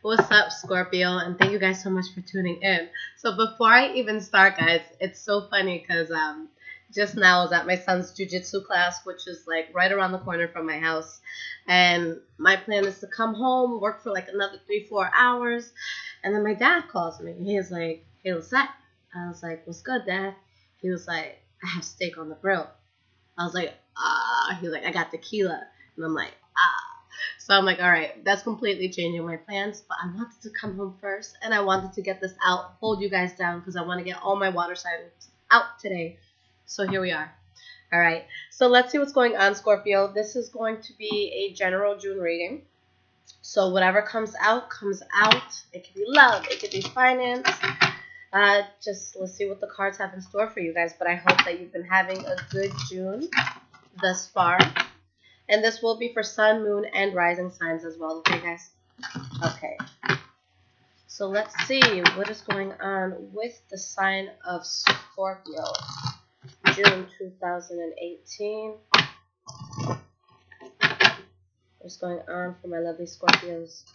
What's up, Scorpio? And thank you guys so much for tuning in. So before I even start, guys, it's so funny because just now I was at my son's jujitsu class, which is like right around the corner from my house. And my plan is to come home, work for like another 3-4 hours. And then my dad calls me. He's like, "Hey, Lissette." I was like, "What's good, Dad?" He was like, "I have steak on the grill." I was like, "Ah." He's like, "I got tequila." And I'm like, "Ah." So I'm like, all right, that's completely changing my plans. But I wanted to come home first, and I wanted to get this out, hold you guys down, because I want to get all my water signs out today. So here we are. All right. So let's see what's going on, Scorpio. This is going to be a general June reading. So whatever comes out, comes out. It could be love. It could be finance. Just let's see what the cards have in store for you guys. But I hope that you've been having a good June thus far. And this will be for sun, moon, and rising signs as well. Okay, guys? Okay. So let's see what is going on with the sign of Scorpio. June 2018. What's going on for my lovely Scorpios?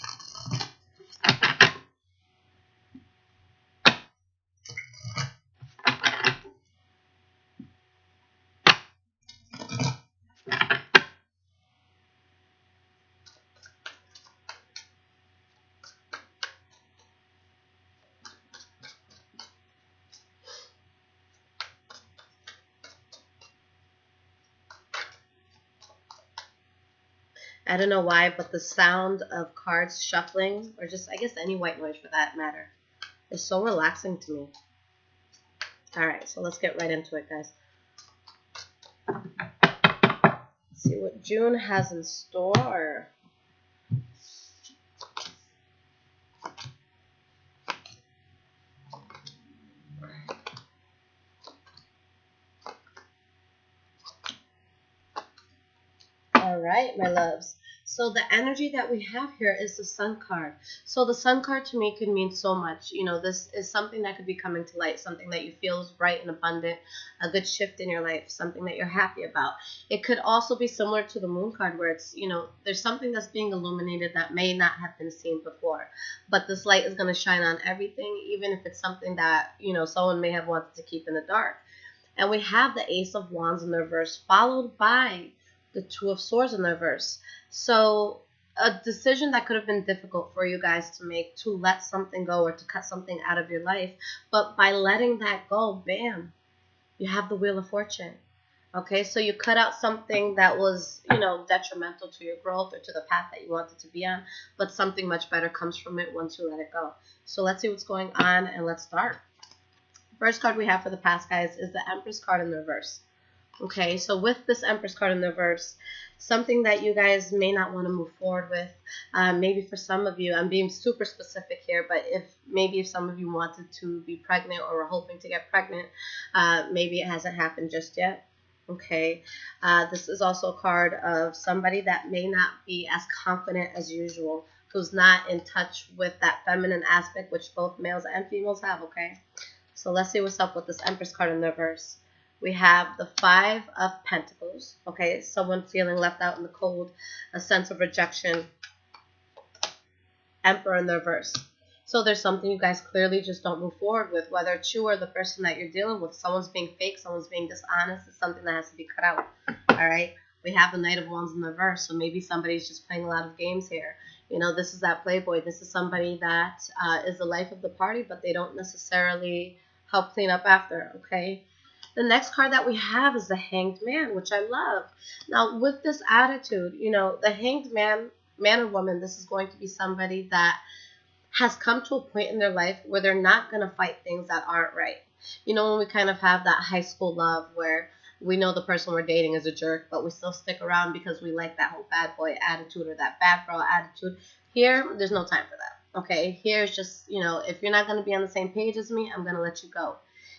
I don't know why, but the sound of cards shuffling, or just, I guess, any white noise for that matter, is so relaxing to me. All right, so let's get right into it, guys. Let's see what June has in store. All right, my loves. So the energy that we have here is the Sun card. So the Sun card to me could mean so much. You know, this is something that could be coming to light, something that you feel is bright and abundant, a good shift in your life, something that you're happy about. It could also be similar to the Moon card where it's, you know, there's something that's being illuminated that may not have been seen before. But this light is going to shine on everything, even if it's something that, you know, someone may have wanted to keep in the dark. And we have the Ace of Wands in the reverse, followed by the Two of Swords in the reverse. So a decision that could have been difficult for you guys to make, to let something go or to cut something out of your life. But by letting that go, bam, you have the Wheel of Fortune. Okay, so you cut out something that was, you know, detrimental to your growth or to the path that you wanted to be on, but something much better comes from it once you let it go. So let's see what's going on, and let's start. First card we have for the past, guys, is the Empress card in the reverse. Okay, so with this Empress card in the reverse, something that you guys may not want to move forward with, maybe for some of you, I'm being super specific here, but if some of you wanted to be pregnant or were hoping to get pregnant, maybe it hasn't happened just yet. Okay, this is also a card of somebody that may not be as confident as usual, who's not in touch with that feminine aspect, which both males and females have. Okay, so let's see what's up with this Empress card in the reverse. We have the Five of Pentacles. Okay, someone feeling left out in the cold, a sense of rejection. Emperor in the reverse. So there's something you guys clearly just don't move forward with, whether it's you or the person that you're dealing with. Someone's being fake, someone's being dishonest. It's something that has to be cut out. All right, we have the Knight of Wands in the reverse. So maybe somebody's just playing a lot of games here. You know, this is that playboy. This is somebody that is the life of the party, but they don't necessarily help clean up after. Okay. The next card that we have is the Hanged Man, which I love. Now, with this attitude, you know, the Hanged Man, man or woman, this is going to be somebody that has come to a point in their life where they're not going to fight things that aren't right. You know, when we kind of have that high school love where we know the person we're dating is a jerk, but we still stick around because we like that whole bad boy attitude or that bad girl attitude. Here, there's no time for that. Okay, here's just, you know, if you're not going to be on the same page as me, I'm going to let you go.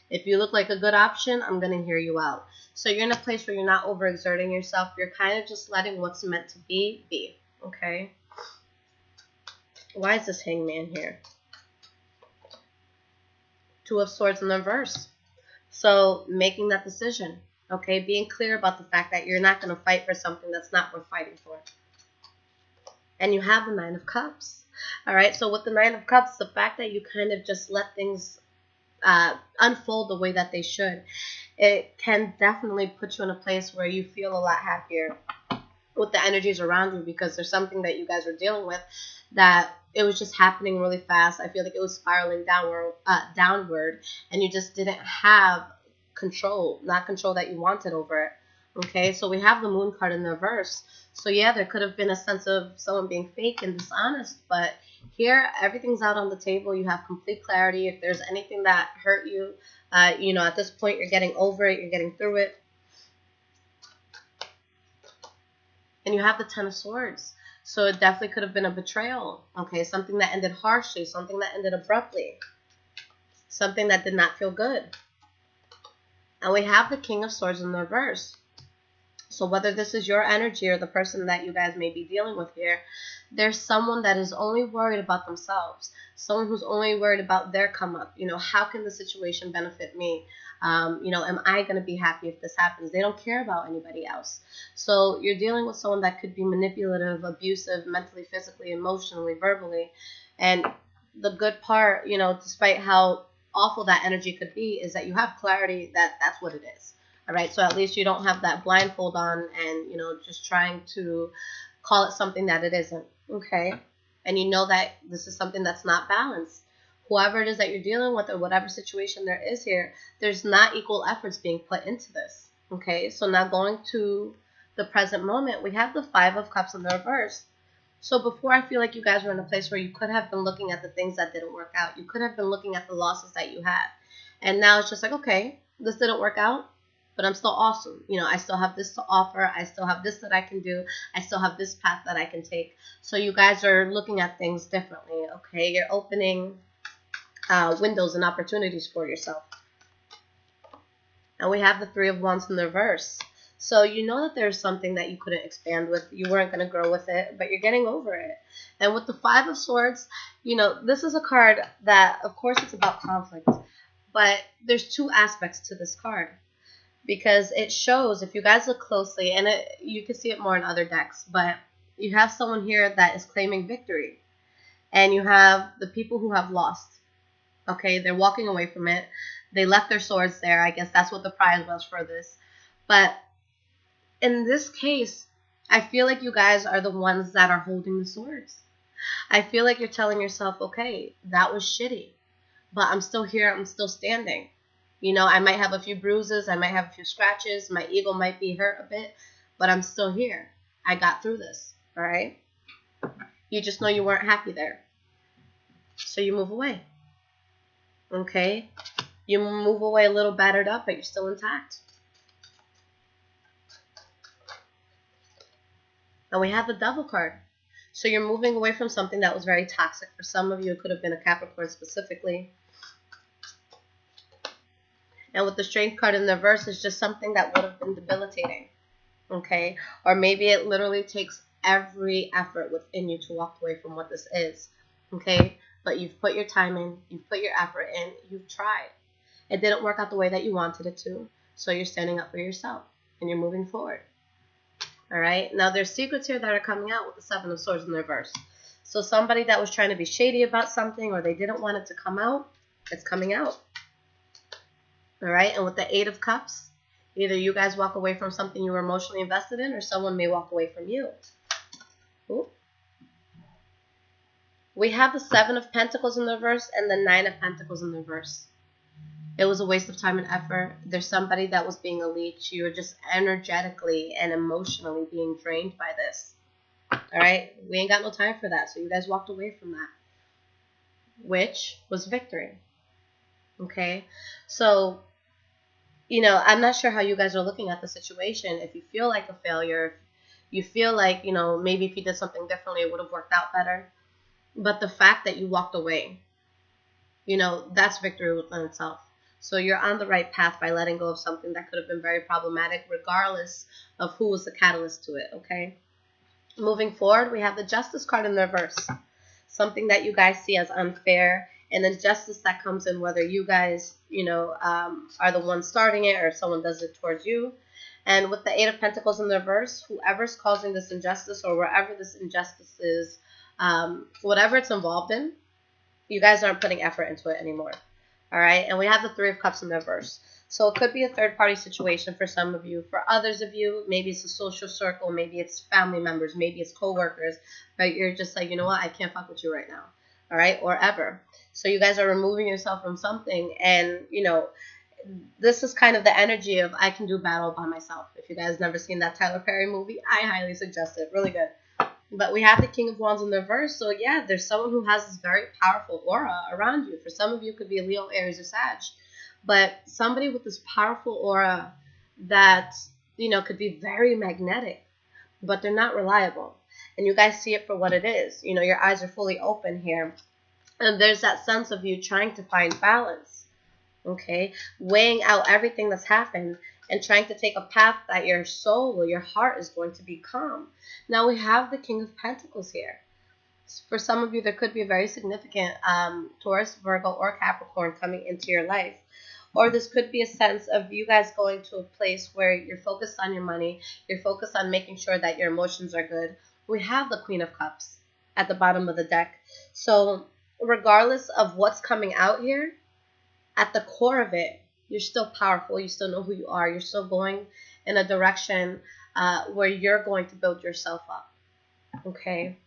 If you look like a good option, I'm going to hear you out. So you're in a place where you're not overexerting yourself. You're kind of just letting what's meant to be. Okay? Why is this Hangman here? Two of Swords in the reverse. So making that decision. Okay? Being clear about the fact that you're not going to fight for something that's not worth fighting for. And you have the Nine of Cups. All right, so with the Nine of Cups, the fact that you kind of just let things unfold the way that they should, it can definitely put you in a place where you feel a lot happier with the energies around you, because there's something that you guys are dealing with that it was just happening really fast. I feel like it was spiraling downward, and you just didn't have control, not control that you wanted over it. Okay, so we have the Moon card in the reverse. So yeah, there could have been a sense of someone being fake and dishonest, but here everything's out on the table. You have complete clarity. If there's anything that hurt you, at this point you're getting over it, you're getting through it. And you have the Ten of Swords. So it definitely could have been a betrayal, okay? Something that ended harshly, something that ended abruptly, something that did not feel good. And we have the King of Swords in the reverse. So whether this is your energy or the person that you guys may be dealing with here, there's someone that is only worried about themselves, someone who's only worried about their come up. How can the situation benefit me? Am I going to be happy if this happens? They don't care about anybody else. So you're dealing with someone that could be manipulative, abusive, mentally, physically, emotionally, verbally. And the good part, despite how awful that energy could be, is that you have clarity that that's what it is. All right, so at least you don't have that blindfold on and, just trying to call it something that it isn't, okay? And you know that this is something that's not balanced. Whoever it is that you're dealing with or whatever situation there is here, there's not equal efforts being put into this, okay? So now going to the present moment, we have the Five of Cups in the reverse. So before, I feel like you guys were in a place where you could have been looking at the things that didn't work out. You could have been looking at the losses that you had. And now it's just like, okay, this didn't work out, but I'm still awesome. I still have this to offer. I still have this that I can do. I still have this path that I can take. So you guys are looking at things differently, okay? You're opening windows and opportunities for yourself. And we have the Three of Wands in the reverse. So you know that there's something that you couldn't expand with. You weren't going to grow with it, but you're getting over it. And with the Five of Swords, this is a card that, of course, it's about conflict. But there's two aspects to this card. Because it shows, if you guys look closely, and you can see it more in other decks, but you have someone here that is claiming victory. And you have the people who have lost. Okay, they're walking away from it. They left their swords there. I guess that's what the prize was for this. But in this case, I feel like you guys are the ones that are holding the swords. I feel like you're telling yourself, okay, that was shitty, but I'm still here. I'm still standing. I might have a few bruises. I might have a few scratches. My ego might be hurt a bit, but I'm still here. I got through this, all right? You just know you weren't happy there. So you move away, okay? You move away a little battered up, but you're still intact. And we have the Devil card. So you're moving away from something that was very toxic. For some of you, it could have been a Capricorn specifically. And with the Strength card in the reverse, it's just something that would have been debilitating, okay? Or maybe it literally takes every effort within you to walk away from what this is, okay? But you've put your time in, you've put your effort in, you've tried. It didn't work out the way that you wanted it to, so you're standing up for yourself, and you're moving forward, all right? Now, there's secrets here that are coming out with the Seven of Swords in the reverse. So somebody that was trying to be shady about something, or they didn't want it to come out, it's coming out. All right, and with the Eight of Cups, either you guys walk away from something you were emotionally invested in, or someone may walk away from you. Ooh. We have the Seven of Pentacles in the reverse and the Nine of Pentacles in the reverse. It was a waste of time and effort. There's somebody that was being a leech. You were just energetically and emotionally being drained by this. All right, we ain't got no time for that, so you guys walked away from that, which was victory. Okay, so, I'm not sure how you guys are looking at the situation. If you feel like a failure, if you feel like, maybe if you did something differently, it would have worked out better. But the fact that you walked away, that's victory within itself. So you're on the right path by letting go of something that could have been very problematic, regardless of who was the catalyst to it, okay? Moving forward, we have the Justice card in the reverse. Something that you guys see as unfair, and then justice that comes in whether you guys, are the ones starting it or if someone does it towards you. And with the Eight of Pentacles in the reverse, whoever's causing this injustice or wherever this injustice is Whatever it's involved in, you guys aren't putting effort into it anymore. All right. And we have the Three of Cups in the reverse. So it could be a third party situation for some of you. For others of you, maybe it's a social circle, maybe it's family members, maybe it's coworkers, but you're just like, you know what, I can't fuck with you right now. All right, or ever. So you guys are removing yourself from something, and this is kind of the energy of I can do battle by myself. If you guys never seen that Tyler Perry movie, I highly suggest it. Really good. But we have the King of Wands in the reverse. So yeah, there's someone who has this very powerful aura around you. For some of you, it could be a Leo, Aries, or Sag. But somebody with this powerful aura that, could be very magnetic, but they're not reliable. And you guys see it for what it is. Your eyes are fully open here. And there's that sense of you trying to find balance, okay? Weighing out everything that's happened and trying to take a path that your soul or your heart is going to be calm. Now we have the King of Pentacles here. For some of you, there could be a very significant Taurus, Virgo, or Capricorn coming into your life. Or this could be a sense of you guys going to a place where you're focused on your money, you're focused on making sure that your emotions are good. We have the Queen of Cups at the bottom of the deck. So regardless of what's coming out here, at the core of it, you're still powerful. You still know who you are. You're still going in a direction where you're going to build yourself up. Okay?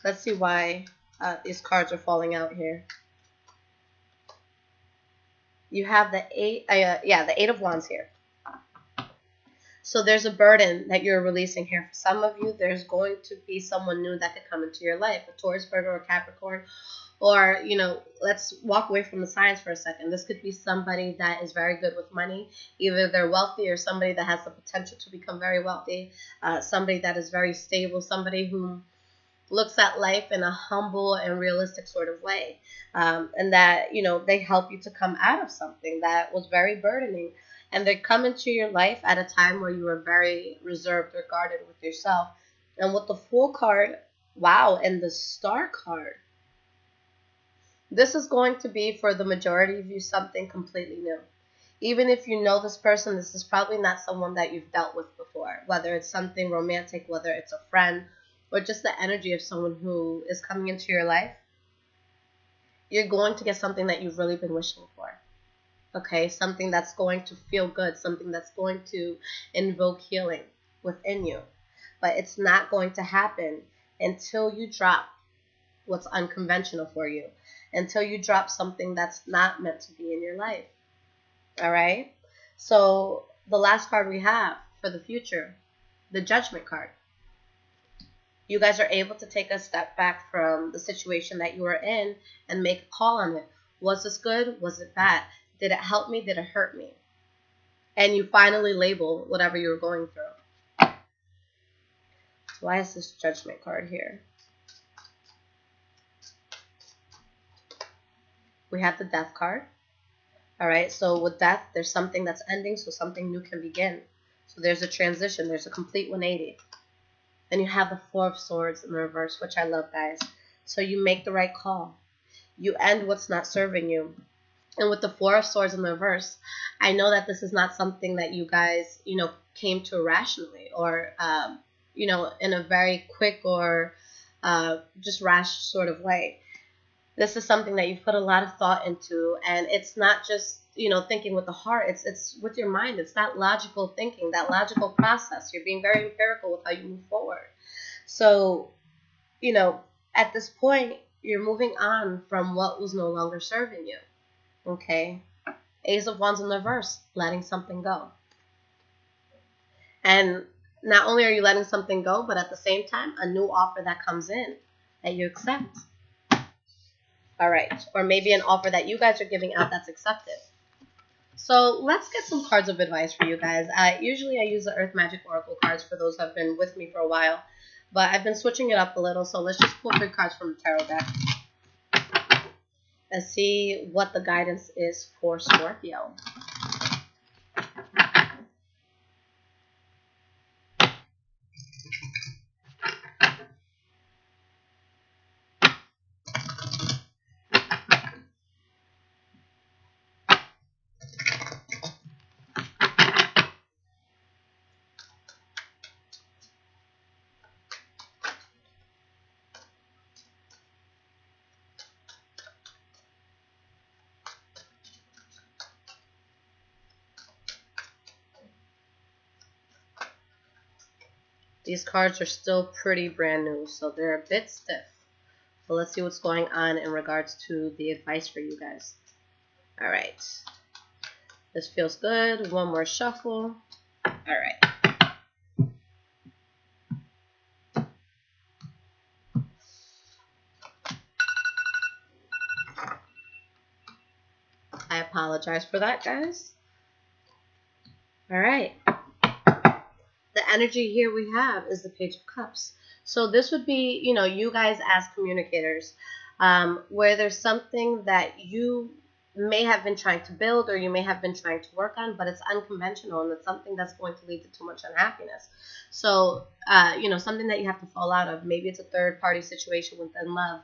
Let's see why these cards are falling out here. You have the the Eight of Wands here. So there's a burden that you're releasing here. For some of you, there's going to be someone new that could come into your life, a Taurus, Virgo, or Capricorn. Or, let's walk away from the signs for a second. This could be somebody that is very good with money. Either they're wealthy or somebody that has the potential to become very wealthy. Somebody that is very stable. Somebody who looks at life in a humble and realistic sort of way. And that, they help you to come out of something that was very burdening. And they come into your life at a time where you were very reserved or guarded with yourself. And with the Fool card, wow, and the Star card, this is going to be, for the majority of you, something completely new. Even if you know this person, this is probably not someone that you've dealt with before. Whether it's something romantic, whether it's a friend, or just the energy of someone who is coming into your life, you're going to get something that you've really been wishing for. Okay? Something that's going to feel good, something that's going to invoke healing within you. But it's not going to happen until you drop what's unconventional for you, until you drop something that's not meant to be in your life. All right? So the last card we have for the future, the Judgment card. You guys are able to take a step back from the situation that you were in and make a call on it. Was this good? Was it bad? Did it help me? Did it hurt me? And you finally label whatever you were going through. Why is this Judgment card here? We have the Death card. All right, so with death, there's something that's ending, so something new can begin. So there's a transition. There's a complete 180. Then you have the Four of Swords in the reverse, which I love, guys. So you make the right call. You end what's not serving you. And with the Four of Swords in the reverse, I know that this is not something that you guys, came to rationally or, in a very quick or just rash sort of way. This is something that you've put a lot of thought into, and it's not just, thinking with the heart. It's with your mind. It's that logical thinking, that logical process. You're being very empirical with how you move forward. So, at this point, you're moving on from what was no longer serving you. Okay? Ace of Wands in the reverse, letting something go. And not only are you letting something go, but at the same time, a new offer that comes in that you accept. All right. Or maybe an offer that you guys are giving out that's accepted. So let's get some cards of advice for you guys. Usually I use the Earth Magic Oracle cards for those who have been with me for a while. But I've been switching it up a little. So let's just pull 3 cards from the tarot deck and see what the guidance is for Scorpio. These cards are still pretty brand new, so they're a bit stiff. But let's see what's going on in regards to the advice for you guys. All right. This feels good. One more shuffle. All right. I apologize for that, guys. All right. The energy here we have is the Page of Cups. So this would be, you know, you guys as communicators, where there's something that you may have been trying to build or you may have been trying to work on, but it's unconventional and it's something that's going to lead to too much unhappiness. So, you know, something that you have to fall out of. Maybe it's a third-party situation within love.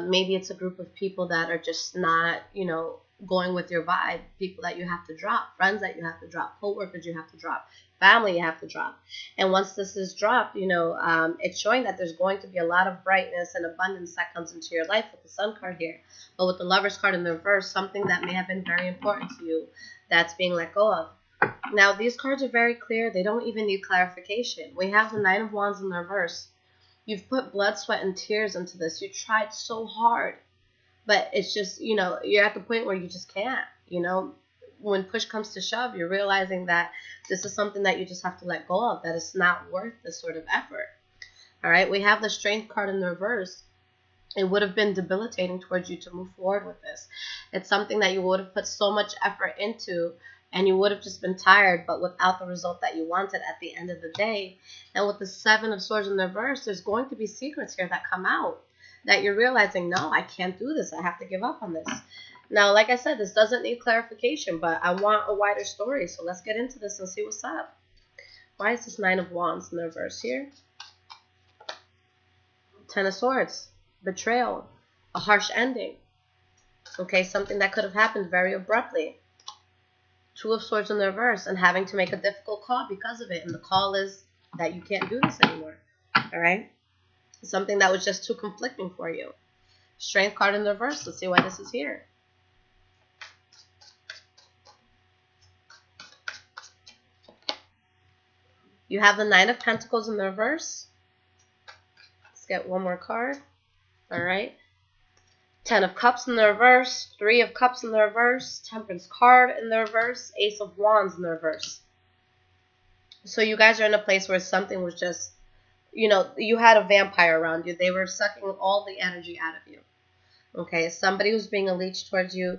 Maybe it's a group of people that are just not, you know, going with your vibe. People that you have to drop, friends that you have to drop, co-workers you have to drop, family you have to drop. And once this is dropped, you know, it's showing that there's going to be a lot of brightness and abundance that comes into your life with the Sun card here. But with the Lovers card in the reverse, something that may have been very important to you that's being let go of. Now, these cards are very clear. They don't even need clarification. We have the Nine of Wands in the reverse. You've put blood, sweat, and tears into this. You tried so hard. But it's just, you know, you're at the point where you just can't, you know. When push comes to shove, you're realizing that this is something that you just have to let go of, that it's not worth this sort of effort. All right, we have the Strength card in the reverse. It would have been debilitating towards you to move forward with this. It's something that you would have put so much effort into, and you would have just been tired, but without the result that you wanted at the end of the day. And with the Seven of Swords in the reverse, there's going to be secrets here that come out that you're realizing, no, I can't do this. I have to give up on this. Now, like I said, this doesn't need clarification, but I want a wider story. So let's get into this and see what's up. Why is this Nine of Wands in the reverse here? Ten of Swords, betrayal, a harsh ending. Okay, something that could have happened very abruptly. Two of Swords in the reverse and having to make a difficult call because of it. And the call is that you can't do this anymore. All right? Something that was just too conflicting for you. Strength card in the reverse. Let's see why this is here. You have the Nine of Pentacles in the reverse. Let's get one more card. All right. Ten of Cups in the reverse. Three of Cups in the reverse. Temperance card in the reverse. Ace of Wands in the reverse. So you guys are in a place where something was just, you know, you had a vampire around you. They were sucking all the energy out of you. Okay, somebody who's being a leech towards you.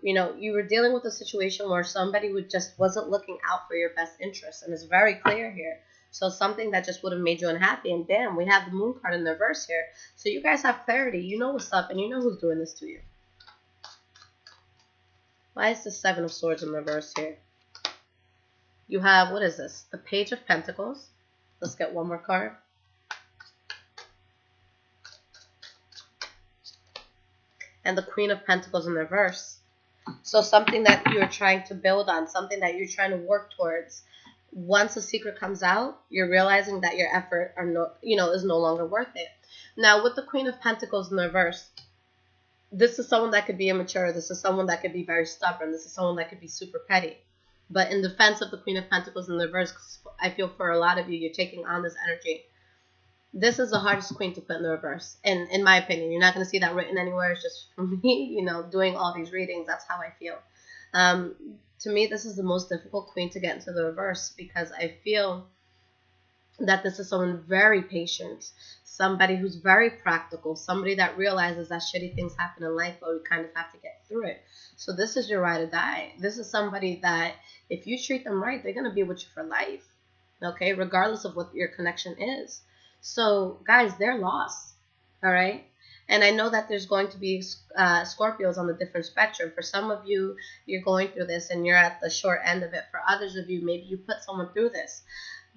You know, you were dealing with a situation where somebody who just wasn't looking out for your best interest. And it's very clear here. So something that just would have made you unhappy. And bam, we have the Moon card in the reverse here. So you guys have clarity. You know what's up and you know who's doing this to you. Why is the Seven of Swords in reverse here? You have, what is this? The Page of Pentacles. Let's get one more card. And the Queen of Pentacles in reverse. So something that you're trying to build on, something that you're trying to work towards. Once a secret comes out, you're realizing that your effort is no longer worth it. Now, with the Queen of Pentacles in reverse, this is someone that could be immature. This is someone that could be very stubborn. This is someone that could be super petty. But in defense of the Queen of Pentacles in reverse, I feel for a lot of you, you're taking on this energy. This is the hardest queen to put in the reverse. And in my opinion, you're not going to see that written anywhere. It's just for me, you know, doing all these readings. That's how I feel. To me, this is the most difficult queen to get into the reverse because I feel that this is someone very patient, somebody who's very practical, somebody that realizes that shitty things happen in life, but we kind of have to get through it. So this is your ride or die. This is somebody that if you treat them right, they're going to be with you for life, okay, regardless of what your connection is. So, guys, they're lost, all right? And I know that there's going to be Scorpios on the different spectrum. For some of you, you're going through this and you're at the short end of it. For others of you, maybe you put someone through this.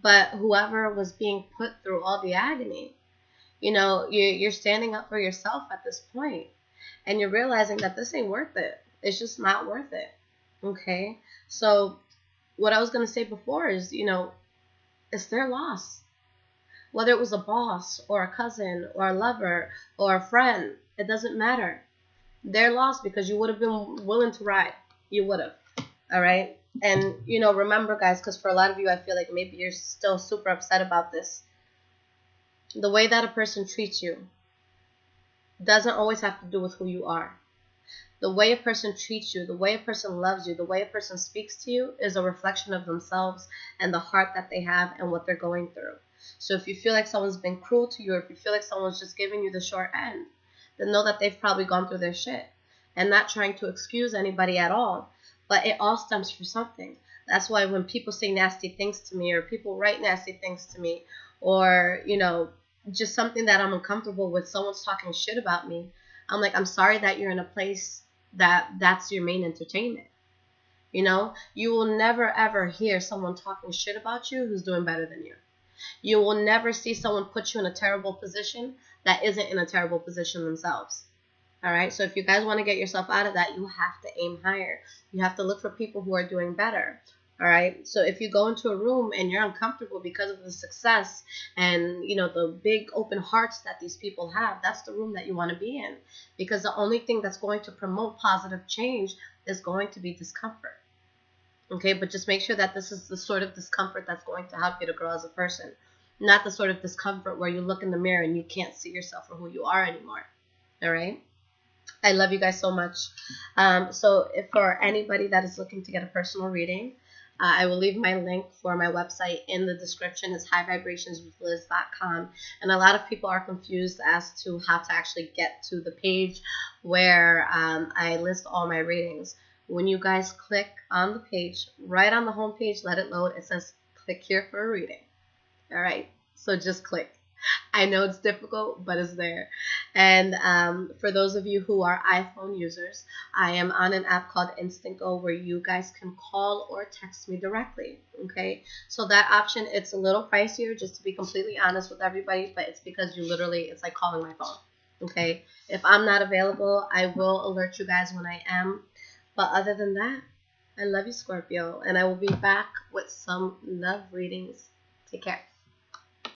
But whoever was being put through all the agony, you know, you're standing up for yourself at this point. And you're realizing that this ain't worth it. It's just not worth it, okay? So what I was going to say before is, you know, it's their loss. Whether it was a boss or a cousin or a lover or a friend, it doesn't matter. They're lost because you would have been willing to ride. You would have. All right? And, you know, remember, guys, because for a lot of you, I feel like maybe you're still super upset about this. The way that a person treats you doesn't always have to do with who you are. The way a person treats you, the way a person loves you, the way a person speaks to you is a reflection of themselves and the heart that they have and what they're going through. So if you feel like someone's been cruel to you, or if you feel like someone's just giving you the short end, then know that they've probably gone through their shit. And not trying to excuse anybody at all, but it all stems from something. That's why when people say nasty things to me, or people write nasty things to me, or, you know, just something that I'm uncomfortable with, someone's talking shit about me, I'm like, I'm sorry that you're in a place that's your main entertainment. You know, you will never ever hear someone talking shit about you who's doing better than you. You will never see someone put you in a terrible position that isn't in a terrible position themselves. All right. So if you guys want to get yourself out of that, you have to aim higher. You have to look for people who are doing better. All right. So if you go into a room and you're uncomfortable because of the success and, you know, the big open hearts that these people have, that's the room that you want to be in, because the only thing that's going to promote positive change is going to be discomfort. Okay. But just make sure that this is the sort of discomfort that's going to help you to grow as a person, not the sort of discomfort where you look in the mirror and you can't see yourself for who you are anymore. All right. I love you guys so much. So if for anybody that is looking to get a personal reading, I will leave my link for my website in the description. It's highvibrationswithliz.com. And a lot of people are confused as to how to actually get to the page where I list all my readings. When you guys click on the page, right on the home page, let it load. It says click here for a reading. All right, so just click. I know it's difficult, but it's there. And for those of you who are iPhone users, I am on an app called InstantGo where you guys can call or text me directly. Okay, so that option, it's a little pricier, just to be completely honest with everybody, but it's because you literally, it's like calling my phone. Okay, if I'm not available, I will alert you guys when I am. But other than that, I love you, Scorpio, and I will be back with some love readings. Take care.